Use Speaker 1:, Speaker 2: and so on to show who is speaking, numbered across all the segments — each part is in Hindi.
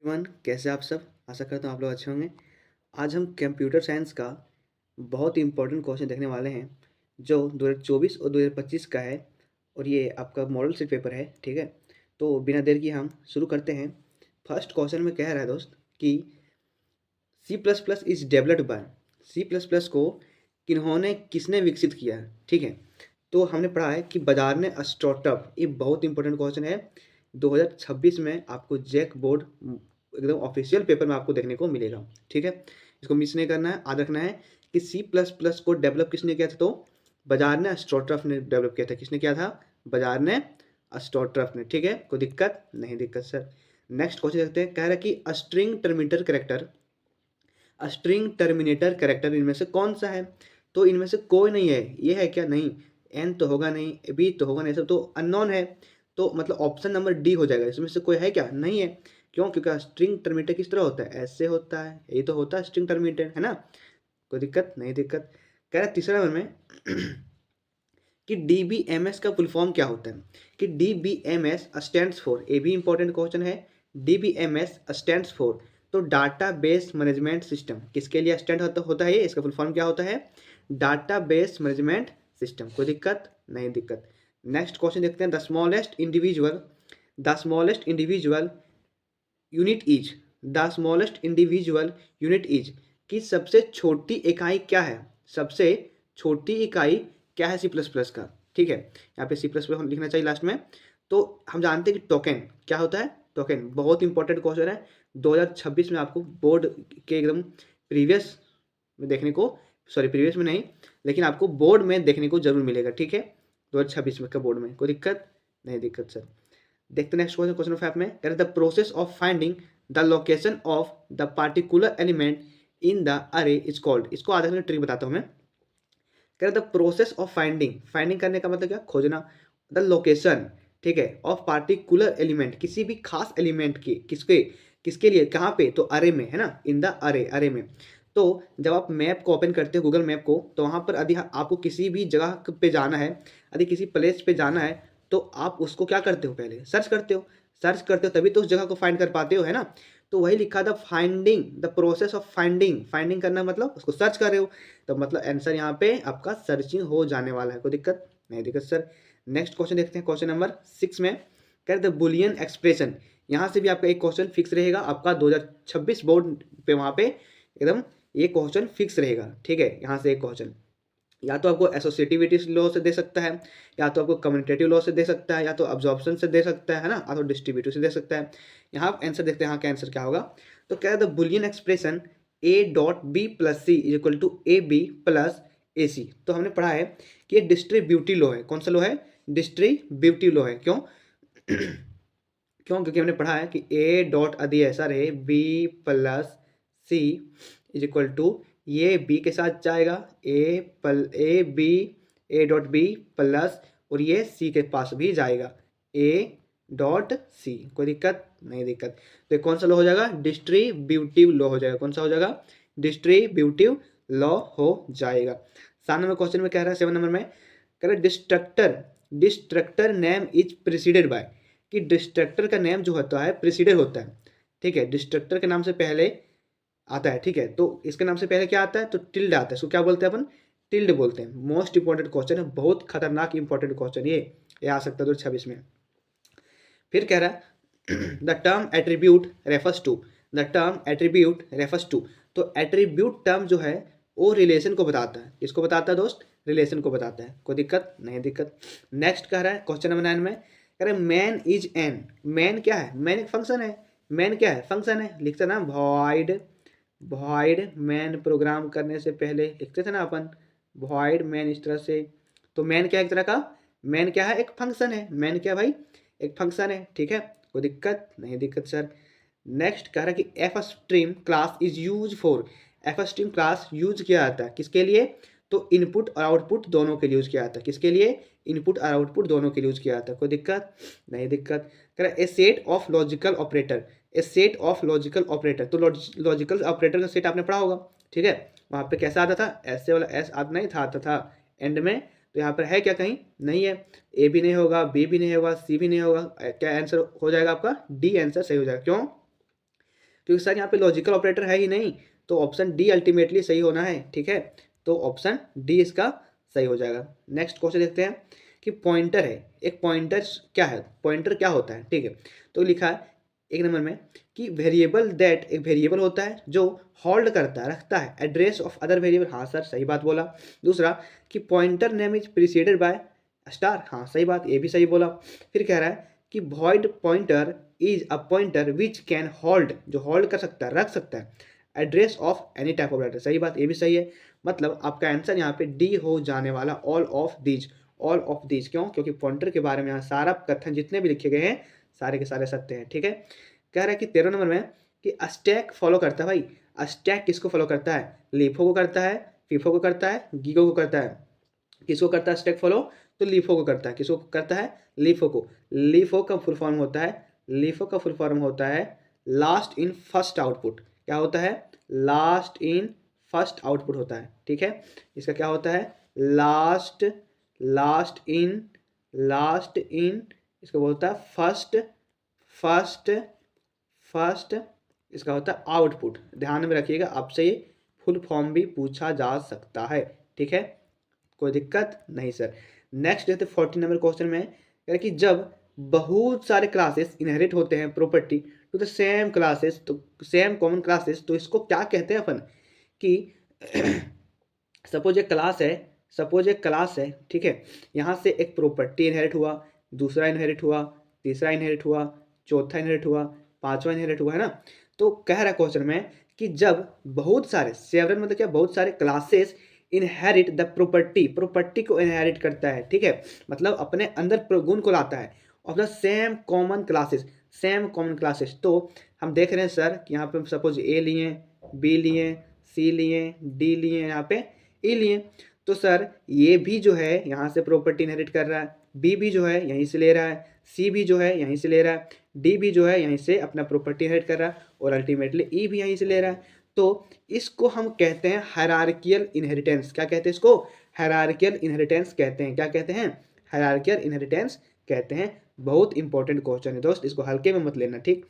Speaker 1: एवरीवन, कैसे आप सब? आशा करता हूँ आप लोग अच्छे होंगे। आज हम कंप्यूटर साइंस का बहुत ही इम्पोर्टेंट क्वेश्चन देखने वाले हैं, जो 2024 और 2025 का है। और ये आपका मॉडल सेट पेपर है, ठीक है। तो बिना देर किए हम शुरू करते हैं। फर्स्ट क्वेश्चन में कह रहा है दोस्त कि C plus plus is developed by. C plus plus को किसने विकसित किया है, ठीक है। तो हमने पढ़ा है कि बाजार ने स्टार्टअप, ये बहुत इंपॉर्टेंट क्वेश्चन है। 2026 में आपको जैक बोर्ड एकदम ऑफिशियल पेपर में आपको देखने को मिलेगा, ठीक है। इसको मिस नहीं करना है, याद रखना है कि सी प्लस प्लस को डेवलप किसने किया था? तो बाजार ने स्टार्टअप ने डेवलप किया था। किसने किया था? बाजार ने स्टार्टअप ने, ठीक है। कोई दिक्कत नहीं? दिक्कत सर। नेक्स्ट क्वेश्चन देखते हैं। कह रहा है कि स्ट्रिंग टर्मिनेटर कैरेक्टर इनमें से कौन सा है? तो इनमें से कोई नहीं है। ये है क्या? नहीं। एन तो होगा नहीं, बी तो होगा नहीं, सब तो अननोन है। तो मतलब ऑप्शन नंबर डी हो जाएगा। इसमें से कोई है क्या? नहीं है। क्यों? क्योंकि स्ट्रिंग टर्मिनेटर किस तरह होता है? ऐसे होता है। यही तो होता है स्ट्रिंग टर्मिनेटर, है ना। कोई दिक्कत नहीं? दिक्कत। कह रहा है तीसरा नंबर में कि DBMS का फुल फॉर्म क्या होता है? कि DBMS स्टैंड्स फॉर, ये भी इंपॉर्टेंट क्वेश्चन है। DBMS स्टैंड्स फॉर, तो डाटा बेस मैनेजमेंट सिस्टम। किसके लिए स्टैंड होता है ये? इसका फुल फॉर्म क्या होता है? Data base management system. कोई दिक्कत नहीं? दिक्कत। नेक्स्ट क्वेश्चन देखते हैं। The smallest individual unit is the smallest individual unit is कि सबसे छोटी इकाई क्या है? सबसे छोटी इकाई क्या है सी प्लस प्लस का? ठीक है, यहाँ पे सी प्लस प्लस लिखना चाहिए लास्ट में। तो हम जानते हैं कि टोकन क्या होता है। टोकन बहुत इंपॉर्टेंट क्वेश्चन है। 2026 में आपको बोर्ड के एकदम प्रीवियस में देखने को, सॉरी प्रीवियस में नहीं, लेकिन आपको बोर्ड में देखने को जरूर मिलेगा, ठीक है। 2026 में का बोर्ड में। कोई दिक्कत नहीं? दिक्कत सर। देखते नेक्स्ट क्वेश्चन। क्वेश्चन ऑफ में कह रहे the process of finding the location of the particular element in the अरे इज कॉल्ड। इसको आधा ट्रिक बताता हूँ मैं। कह रहे the process of finding, finding करने का मतलब क्या? खोजना। द लोकेशन, ठीक है, ऑफ पार्टिकुलर एलिमेंट, किसी भी खास एलिमेंट की, किसके किसके लिए, कहाँ पे? तो अरे में, है ना, इन द अरे, अरे में। तो जब आप मैप को ओपन करते हो, गूगल मैप को, तो वहाँ पर यदि आपको किसी भी जगह पे जाना है, यदि किसी प्लेस पे जाना है, तो आप उसको क्या करते हो? पहले सर्च करते हो। सर्च करते हो तभी तो उस जगह को फाइंड कर पाते हो, है ना। तो वही लिखा था finding, the process of finding. Finding करना मतलब उसको सर्च कर रहे हो, तो मतलब आंसर यहाँ पे आपका सर्चिंग हो जाने वाला है। कोई दिक्कत नहीं? दिक्कत सर। नेक्स्ट क्वेश्चन देखते हैं। क्वेश्चन नंबर 6 में कह द बुलियन एक्सप्रेशन। यहाँ से भी आपका एक क्वेश्चन फिक्स रहेगा, आपका 2026 बोर्ड पे वहाँ पे एकदम ये क्वेश्चन फिक्स रहेगा, ठीक है। यहाँ से एक क्वेश्चन या तो आपको एसोसिएटिविटी लॉ से दे सकता है, या तो आपको कम्युनिटेटिव लॉ से दे सकता है, या तो अब्जॉर्प्शन से दे सकता है ना, या तो डिस्ट्रीब्यूटिव से दे सकता है। यहाँ आंसर देखते हैं, यहाँ का आंसर क्या होगा। तो क्या है the Boolean expression A dot B plus C is equal to A B plus A C. तो हमने पढ़ा है कि ये डिस्ट्रीब्यूटिव लॉ है। कौन सा लॉ है? डिस्ट्रीब्यूटिव लॉ है। क्यों? क्यों? क्योंकि हमने पढ़ा है कि ए डॉट यदि ऐसा रहे b plus C is equal to, ये बी के साथ जाएगा, a b, a dot B plus, और ये सी के पास भी जाएगा, ए डॉट सी। कोई दिक्कत नहीं? दिक्कत। तो कौन सा लॉ हो जाएगा? डिस्ट्रीब्यूटिव लॉ हो जाएगा। कौन सा हो जाएगा? डिस्ट्रीब्यूटिव लॉ हो जाएगा। 7 नंबर क्वेश्चन में कह रहा है, 7 नंबर में कह रहा है destructor name is preceded by. कि डिस्ट्रक्टर का नेम जो होता है प्रिसीडेड होता है, ठीक है। डिस्ट्रक्टर के नाम से पहले आता है, ठीक है। तो इसके नाम से पहले क्या आता है? तो टिल्ड आता है। इसको क्या बोलते हैं अपन? टिल्ड बोलते हैं। मोस्ट इंपॉर्टेंट क्वेश्चन है, बहुत खतरनाक इंपॉर्टेंट क्वेश्चन ये आ सकता है 2026 में। फिर कह रहा है the term attribute refers to, the term attribute refers to. तो एट्रीब्यूट टर्म जो है वो रिलेशन को बताता है। किसको बताता है दोस्त? रिलेशन को बताता है। कोई दिक्कत नहीं? दिक्कत। नेक्स्ट कह रहा है क्वेश्चन नंबर 9 में कह रहा है मैन इज एन। मैन क्या है? मैन एक फंक्शन है। मैन क्या है? फंक्शन है। लिखते ना वॉइड, वॉइड मैन प्रोग्राम करने से पहले लिखते थे ना अपन, वॉइड मैन, इस तरह से। तो मैन क्या है? एक तरह का मैन क्या है? एक फंक्शन है। मैन क्या भाई? एक फंक्शन है, ठीक है। कोई दिक्कत नहीं? दिक्कत सर। नेक्स्ट कह रहा है कि F stream class is use for. F stream class use किया जाता है किसके लिए? तो इनपुट और आउटपुट दोनों के लिए यूज किया जाता है। किसके लिए? इनपुट और आउटपुट दोनों के लिए यूज किया जाता है। कोई दिक्कत नहीं? दिक्कत। कह रहा है a set of logical operator, a set of logical operator. तो लॉजिकल ऑपरेटर का सेट आपने पढ़ा होगा, ठीक है। वहाँ पे कैसा आता था? ऐसे वाला एस आता नहीं था, आता था एंड में। तो यहाँ पर है क्या? कहीं नहीं है। ए भी नहीं होगा, बी भी नहीं होगा, सी भी नहीं होगा। क्या आंसर हो जाएगा आपका? डी आंसर सही हो जाएगा। क्यों? क्योंकि सर यहाँ पे लॉजिकल ऑपरेटर है ही नहीं, तो ऑप्शन डी अल्टीमेटली सही होना है। ठीक है, तो ऑप्शन डी इसका सही हो जाएगा। नेक्स्ट क्वेश्चन देखते हैं कि पॉइंटर है, एक पॉइंटर क्या है, पॉइंटर क्या होता है। ठीक है, तो लिखा है एक नंबर में कि वेरिएबल दैट, एक वेरिएबल होता है जो होल्ड करता है, रखता है एड्रेस ऑफ अदर वेरिएबल। हाँ सर सही बात बोला। दूसरा कि pointer name is preceded by star. हाँ सही बात, ये भी सही बोला। फिर कह रहा है कि void pointer is a pointer which can hold, जो होल्ड कर सकता है, रख सकता है address of any type of letter. सही बात, ये भी सही है। मतलब आपका आंसर यहाँ पे डी हो जाने वाला, all of these. All of these क्यों? क्योंकि पॉइंटर के बारे में यहाँ सारा कथन जितने भी लिखे गए हैं सारे के सारे सत्य हैं। ठीक है, कह रहा है कि 13 नंबर में कि स्टैक फॉलो करता है। भाई स्टैक किसको फॉलो करता है? लीफो को करता है, फीफो को करता है, गीगो को करता है। किसको करता है स्टैक फॉलो? तो लीफो को करता है। किसको करता है? लीफो को। लीफो का फुल फॉर्म होता है, लीफो का फुल फॉर्म होता है लास्ट इन फर्स्ट आउटपुट। क्या होता है? लास्ट इन फर्स्ट आउटपुट होता है। ठीक है, इसका क्या होता है? Last, last in, last in, इसको बोलता है फर्स्ट, फर्स्ट, फर्स्ट, इसका होता है आउटपुट। ध्यान में रखिएगा, आपसे ये फुल फॉर्म भी पूछा जा सकता है। ठीक है, कोई दिक्कत नहीं सर। नेक्स्ट देखते 14 नंबर क्वेश्चन में, यानी कि जब बहुत सारे क्लासेस इनहेरिट होते हैं property to the same classes, तो सेम कॉमन क्लासेस, तो इसको क्या कहते हैं अपन कि सपोज एक क्लास है, सपोज एक क्लास है। ठीक है, यहाँ से एक प्रॉपर्टी इनहेरिट हुआ, दूसरा इनहेरिट हुआ, तीसरा इनहेरिट हुआ, चौथा इनहेरिट हुआ, पांचवा इनहेरिट हुआ, है ना। तो कह रहा है क्वेश्चन में कि जब बहुत सारे, सेवरल मतलब क्या, बहुत सारे classes inherit the property, property को इनहेरिट करता है। ठीक है, मतलब अपने अंदर गुण को लाता है of the same common classes, same common classes. तो हम देख रहे हैं सर कि यहाँ पे सपोज ए लिए, बी लिए, सी लिए, डी लिए, यहाँ पे ई लिए। तो सर ये भी जो है यहाँ से प्रॉपर्टी इनहेरिट कर रहा है, बी भी जो है यहीं से ले रहा है, सी भी जो है यहीं से ले रहा है, डी भी जो है यहीं से अपना प्रॉपर्टी इनहेरिट कर रहा है, और अल्टीमेटली ई भी यहीं से ले रहा है। तो इसको हम कहते हैं हायरार्कियल इनहेरिटेंस। क्या कहते हैं इसको? हायरार्कियल इनहेरिटेंस कहते हैं। क्या कहते हैं? हायरार्कियल इनहेरिटेंस कहते हैं। बहुत इंपॉर्टेंट क्वेश्चन है दोस्त, इसको हल्के में मत लेना। ठीक,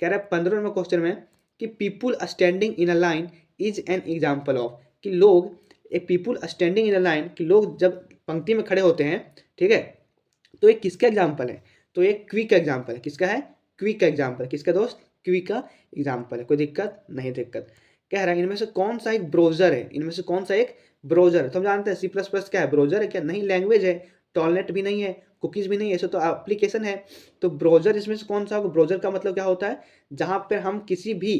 Speaker 1: कह रहा है 15 नंबर क्वेश्चन में कि people standing in a line is an example of, कि लोग, एक people standing in a line, कि लोग जब पंक्ति में खड़े होते हैं, ठीक है, तो एक किसका एग्जाम्पल है? तो एक क्विक का एग्जाम्पल है। किसका है? क्विक का एग्जाम्पल। किसका दोस्त? क्विक का एग्जाम्पल है। कोई दिक्कत नहीं? दिक्कत। कह रहा है इनमें से कौन सा एक ब्राउजर है, इनमें से कौन सा एक ब्राउजर है। तो हम जानते हैं C++ क्या है? ब्राउजर है क्या? नहीं, लैंग्वेज है। टॉलनेट भी नहीं है, कुकीज़ भी नहीं है, ऐसे तो एप्लीकेशन है। तो ब्राउजर इसमें से कौन सा होगा? ब्राउजर का मतलब क्या होता है? जहाँ पर हम किसी भी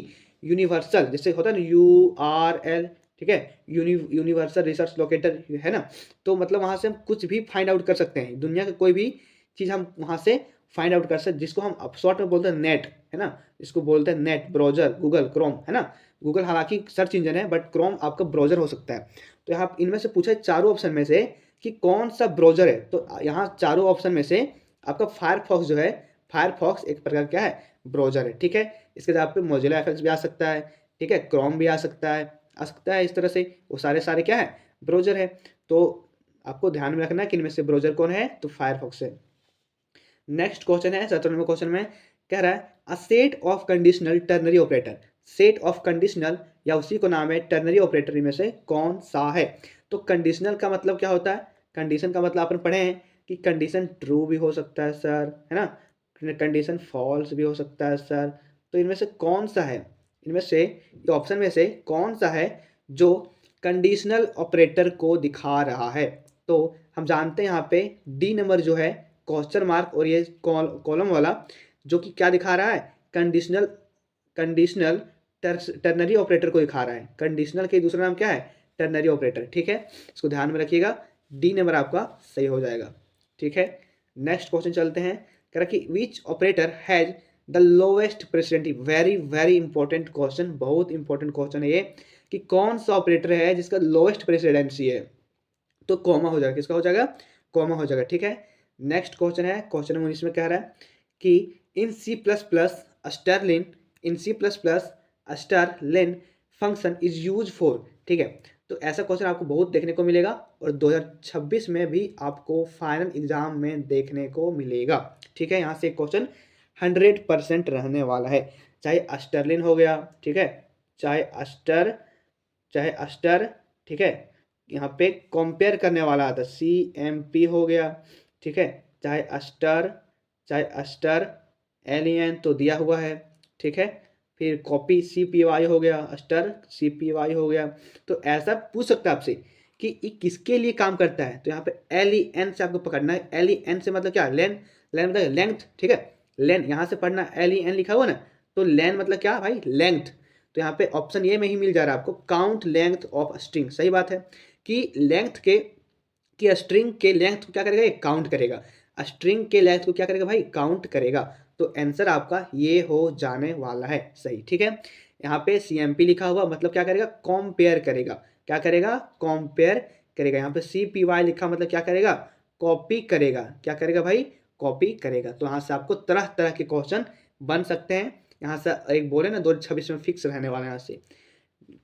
Speaker 1: यूनिवर्सल, जैसे होता है ना URL, ठीक है, यूनिवर्सल रिसर्च लोकेटर, है ना। तो मतलब वहाँ से हम कुछ भी फाइंड आउट कर सकते हैं, दुनिया का कोई भी चीज़ हम वहाँ से फाइंड आउट कर सकते, जिसको हम शॉर्ट में बोलते हैं नेट, है ना। इसको बोलते हैं नेट, ब्राउजर, गूगल क्रोम, है ना। गूगल हालांकि सर्च इंजन है, बट क्रोम आपका ब्राउजर हो सकता है। तो यहाँ इनमें से पूछा है चारों ऑप्शन में से कि कौन सा ब्राउजर है। तो यहाँ चारों ऑप्शन में से आपका फायरफॉक्स जो है, फायरफॉक्स एक प्रकार क्या है? ब्राउजर है। ठीक है, इसके साथ पे मोजिला एफएक्स भी आ सकता है, ठीक है, क्रोम भी आ सकता है। इस तरह से वो सारे सारे क्या है? ब्राउजर है। तो आपको ध्यान में रखना है कि इनमें से ब्राउजर कौन है? तो फायरफॉक्स है। नेक्स्ट क्वेश्चन है 17 नंबर क्वेश्चन में, कह रहा है a set of conditional ternary operator, set of conditional या उसी को नाम है टर्नरी ऑपरेटर में से कौन सा है। तो कंडीशनल का मतलब क्या होता है? कंडीशन का मतलब अपन पढ़े हैं कि कंडीशन ट्रू भी हो सकता है सर, है ना, कंडीशन फॉल्स भी हो सकता है सर। तो इनमें से कौन सा है, इनमें से ये ऑप्शन में से कौन सा है जो कंडीशनल ऑपरेटर को दिखा रहा है। तो हम जानते हैं यहाँ पे डी नंबर जो है क्वेश्चन मार्क और ये कॉलम वाला जो कि क्या दिखा रहा है? कंडीशनल, कंडीशनल टर्नरी ऑपरेटर को दिखा रहा है। कंडीशनल के दूसरा नाम क्या है? Ternary operator. ठीक है, इसको ध्यान में रखिएगा, डी नंबर आपका सही हो जाएगा। ठीक है, नेक्स्ट क्वेश्चन चलते हैं। कह रहा कि which operator has the lowest precedency. Very very important question, बहुत इंपॉर्टेंट क्वेश्चन है ये, कि कौन सा ऑपरेटर है जिसका लोवेस्ट प्रेसिडेंसी है। तो कॉमा हो जाएगा, किसका हो जाएगा? कॉमा हो जाएगा। ठीक है, नेक्स्ट क्वेश्चन है, क्वेश्चन नंबर 19 में कह रहा है कि इन C++ Stalin, in C++ Stalin function is use for. ठीक है, तो ऐसा क्वेश्चन आपको बहुत देखने को मिलेगा और 2026 में भी आपको फाइनल एग्जाम में देखने को मिलेगा। ठीक है, यहाँ से क्वेश्चन 100% रहने वाला है। चाहे अस्टरलिन हो गया, ठीक है, चाहे अस्टर, ठीक है, यहाँ पे कंपेयर करने वाला आता है CMP हो गया, ठीक है, चाहे अस्टर एलियन तो दिया हुआ है, ठीक है, फिर कॉपी CPY हो गया, अस्टर CPY हो गया। तो ऐसा पूछ सकता है आपसे कि ये किसके लिए काम करता है, तो यहाँ पे LEN से आपको पकड़ना है। LEN से मतलब क्या, लेन, लेन मतलब लेंथ, ठीक है, लेन यहाँ से पढ़ना, LEN लिखा हुआ ना, तो लेन मतलब क्या भाई, लेंथ। तो यहाँ पे ऑप्शन ए में ही मिल जा रहा है आपको, काउंट लेंथ ऑफ स्ट्रिंग। सही बात है कि लेंथ के, कि स्ट्रिंग के लेंथ को क्या करेगा, ये काउंट करेगा, स्ट्रिंग के लेंथ को क्या करेगा भाई, काउंट करेगा। तो आंसर आपका ये हो जाने वाला है सही, ठीक है। यहाँ पे CMP लिखा हुआ मतलब क्या करेगा, कंपेयर करेगा, क्या करेगा, कंपेयर करेगा। यहाँ पे CPY लिखा मतलब क्या करेगा, कॉपी करेगा, क्या करेगा भाई, कॉपी करेगा। तो यहाँ से आपको तरह तरह के क्वेश्चन बन सकते हैं। यहाँ से एक बोले ना 2026 में फिक्स रहने वाला है। यहाँ से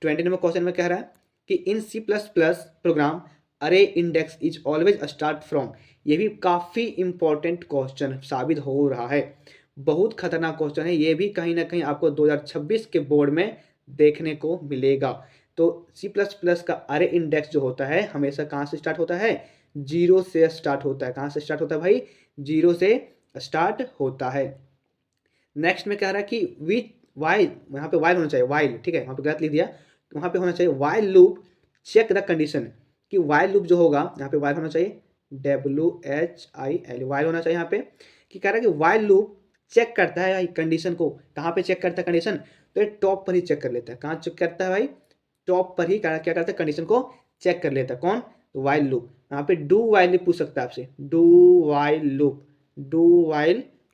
Speaker 1: 20 नंबर क्वेश्चन में कह रहा है कि इन C++ प्रोग्राम अरे index is always start from. ये भी काफ़ी इंपॉर्टेंट क्वेश्चन साबित हो रहा है, बहुत खतरनाक क्वेश्चन है ये भी, कहीं ना कहीं आपको 2026 के बोर्ड में देखने को मिलेगा। तो C++ का अरे इंडेक्स जो होता है हमेशा कहाँ से स्टार्ट होता है, 0 से स्टार्ट होता है। कहाँ से स्टार्ट होता है भाई, 0 से स्टार्ट होता है। नेक्स्ट में कह रहा है कि विच वाइल, यहाँ पे वाइल होना चाहिए, वाइल, ठीक है, वहाँ पे गलत लिख दिया, तो वहाँ पे होना चाहिए while loop check the condition, कि वाइल लूप जो होगा यहाँ पे वाइल होना चाहिए, WHIL वाइल होना चाहिए यहाँ पे, कि कह रहा है कि वाइल लूप चेक करता है भाई कंडीशन को। कहाँ पे चेक करता है कंडीशन, तो ये टॉप पर ही चेक कर लेता है। कहाँ चेक करता है भाई, टॉप पर ही क्या करता है, कंडीशन को चेक कर लेता है। कौन, तो वाइल लूप। यहाँ पे डू वाइल लूप पूछ सकता है आपसे, डू वाइल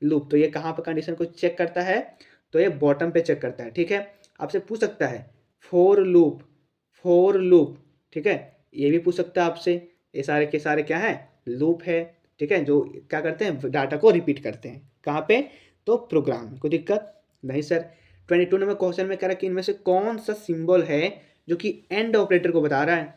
Speaker 1: लूप, तो ये कहाँ पर कंडीशन को चेक करता है, तो ये बॉटम पे चेक करता है, ठीक है। आपसे पूछ सकता है फोर लूप, ठीक है, ये भी पूछ सकता है आपसे। ये सारे के सारे क्या है, लूप है, ठीक है, जो क्या करते हैं, डाटा को रिपीट करते हैं। कहाँ पे, तो प्रोग्राम में। कोई दिक्कत नहीं सर। 22 नंबर क्वेश्चन में कह रहा है कि इनमें से कौन सा सिंबल है जो कि एंड ऑपरेटर को बता रहा है।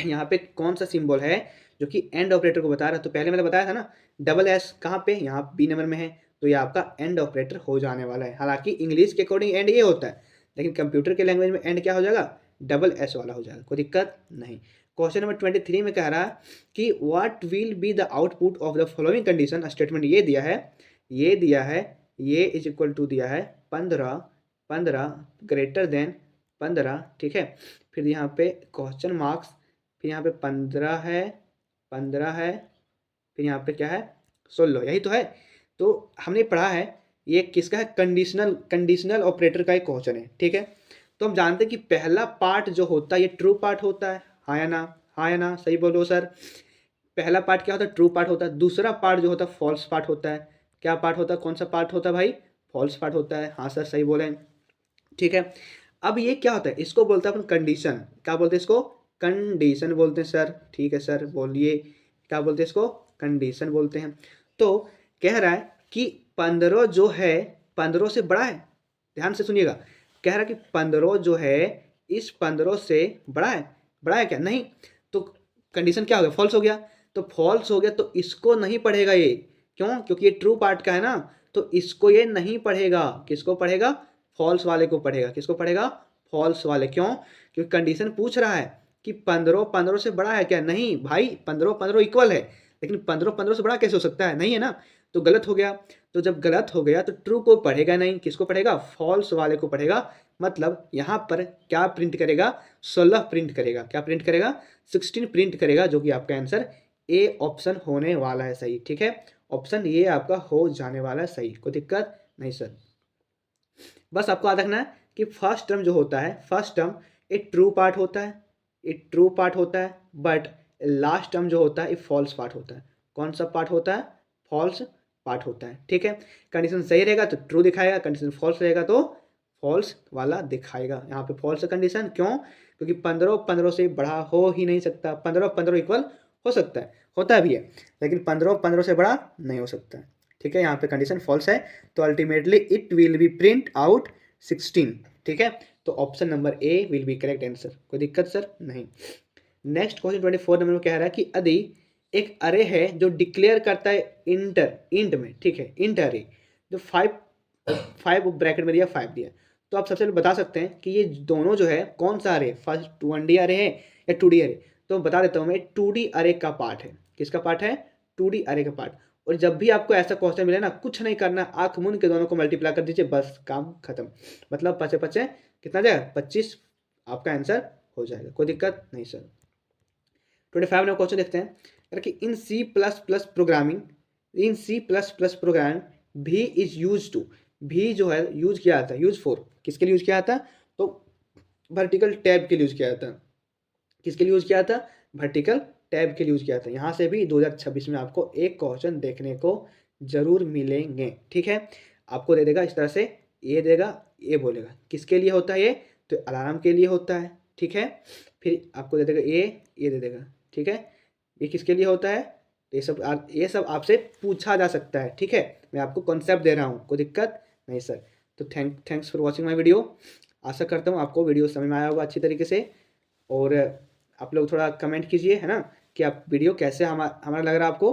Speaker 1: यहाँ पे कौन सा सिंबल है जो कि एंड ऑपरेटर को बता रहा है, तो पहले मैंने बताया था ना, SS कहाँ पे, यहाँ B नंबर में है, तो ये आपका एंड ऑपरेटर हो जाने वाला है। हालांकि इंग्लिश के अकॉर्डिंग एंड ये होता है, लेकिन कंप्यूटर के लैंग्वेज में एंड क्या हो जाएगा, SS वाला हो जाएगा। कोई दिक्कत नहीं। क्वेश्चन नंबर 23 में कह रहा है कि what will be the output of the following condition. Statement ये दिया है, ये इज इक्वल टू दिया है 15 ग्रेटर देन 15, ठीक है। फिर यहाँ पे क्वेश्चन मार्क्स, फिर यहाँ पे 15 है, फिर यहाँ पे क्या है, 16, यही तो है। तो हमने पढ़ा है ये किसका है, कंडीशनल ऑपरेटर का एक क्वेश्चन है, ठीक है। तो हम जानते हैं कि पहला पार्ट जो होता है ये ट्रू पार्ट होता है, हाँ या ना, हाँ या ना, सही बोलो सर। पहला पार्ट क्या होता है, ट्रू पार्ट होता है। दूसरा पार्ट जो होता है फॉल्स पार्ट होता है। क्या पार्ट होता है, कौन सा पार्ट होता है भाई, फॉल्स पार्ट होता है। हाँ सर सही बोले, ठीक है। अब ये क्या होता है, इसको बोलते हैं अपन कंडीशन। क्या बोलते हैं इसको, कंडीशन बोलते हैं सर, ठीक है सर बोलिए, क्या बोलते हैं इसको, कंडीशन बोलते हैं। तो कह रहा है कि 15 जो है 15 से बड़ा है, ध्यान से सुनिएगा। कह रहा है कि 15 जो है इस 15 से बड़ा है क्या, नहीं, तो कंडीशन क्या हो गया, फॉल्स हो गया। तो फॉल्स हो गया तो इसको नहीं पढ़ेगा ये, क्यों, क्योंकि ये ट्रू पार्ट का है ना, तो इसको ये नहीं पढ़ेगा। किसको पढ़ेगा, फॉल्स वाले को पढ़ेगा। किसको पढ़ेगा, फॉल्स वाले। क्यों, क्योंकि कंडीशन पूछ रहा है कि 15 से बड़ा है क्या, नहीं भाई 15 इक्वल है, लेकिन 15 से बड़ा कैसे हो सकता है, नहीं है ना, तो गलत हो गया। तो जब गलत हो गया तो ट्रू को पढ़ेगा नहीं, किसको पढ़ेगा, फॉल्स वाले को पढ़ेगा। मतलब यहाँ पर क्या प्रिंट करेगा, 16 प्रिंट करेगा। क्या प्रिंट करेगा, 16 प्रिंट करेगा, जो कि आपका आंसर ए ऑप्शन होने वाला है सही, ठीक है। ऑप्शन ये आपका हो जाने वाला है सही, कोई दिक्कत नहीं सर। बस आपको याद रखना है कि फर्स्ट टर्म जो होता है, फर्स्ट टर्म एक ट्रू पार्ट होता है, एक ट्रू पार्ट होता है, बट लास्ट टर्म जो होता है एक फॉल्स पार्ट होता है। कौन सा पार्ट होता है, फॉल्स पार्ट होता है, ठीक है। कंडीशन सही रहेगा तो ट्रू दिखाएगा, कंडीशन फॉल्स रहेगा तो फॉल्स वाला दिखाएगा। यहाँ पे फॉल्स कंडीशन, क्यों, क्योंकि 15 से बड़ा हो ही नहीं सकता। 15 इक्वल हो सकता है, होता भी है, लेकिन 15 से बड़ा नहीं हो सकता है, ठीक है। यहाँ पे कंडीशन फॉल्स है, तो ultimately it will be print out 16, ठीक है। तो option number A will be correct answer, कोई दिक्कत सर नहीं। नेक्स्ट क्वेश्चन 24 नंबर में कह रहा है कि यदि एक अरे है जो डिक्लेयर करता है इंट में, ठीक है, इंट अरे जो 5 5 ब्रैकेट में दिया, 5 दिया। तो आप सबसे पहले बता सकते हैं कि ये दोनों जो है कौन सा अरे, फर्स्ट 1D अरे है या 2D अरे। तो बता देता हूँ मैं, 2D अरे का पार्ट है। किसका पार्ट है? 2D अरे का पार्ट। और जब भी आपको ऐसा क्वेश्चन मिले ना, कुछ नहीं करना, आंख मूंद के दोनों को मल्टीप्लाई कर दीजिए, बस काम खत्म। मतलब 5 कितना जाएगा? 25 आपका आंसर हो जाएगा, कोई दिक्कत नहीं सर। 25 नंबर क्वेश्चन देखते हैं, अगर कि इन सी प्लस प्लस प्रोग्रामिंग, इन सी प्लस प्लस प्रोग्राम भी इज यूज टू, भी जो है यूज किया जाता है, यूज फॉर, किसके लिए यूज किया जाता? तो वर्टिकल टैब के लिए यूज किया जाता है। किसके लिए यूज किया था? वर्टिकल टैब के लिए यूज किया था। यहाँ से भी 2026 में आपको एक क्वेश्चन देखने को जरूर मिलेंगे, ठीक है। आपको दे देगा इस तरह से, ये देगा, ये बोलेगा किसके लिए होता है ये, तो अलार्म के लिए होता है, ठीक है। फिर आपको दे देगा ये दे देगा, ठीक है। ये किसके लिए होता है? ये सब आपसे पूछा जा सकता है, ठीक है। मैं आपको कॉन्सेप्ट दे रहा हूँ, कोई दिक्कत नहीं सर। तो thanks for watching my video. आशा करता हूँ आपको वीडियो समझ में आया होगा अच्छी तरीके से। और आप लोग थोड़ा कमेंट कीजिए, है ना, कि आप वीडियो कैसे हमारा लग रहा है आपको।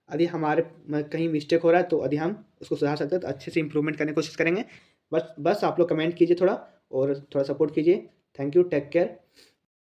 Speaker 1: यदि हमारे में कहीं मिस्टेक हो रहा है तो यदि हम उसको सुधार सकते हैं तो अच्छे से इम्प्रूवमेंट करने की कोशिश करेंगे। बस आप लोग कमेंट कीजिए थोड़ा, और थोड़ा सपोर्ट कीजिए। Thank you, take care.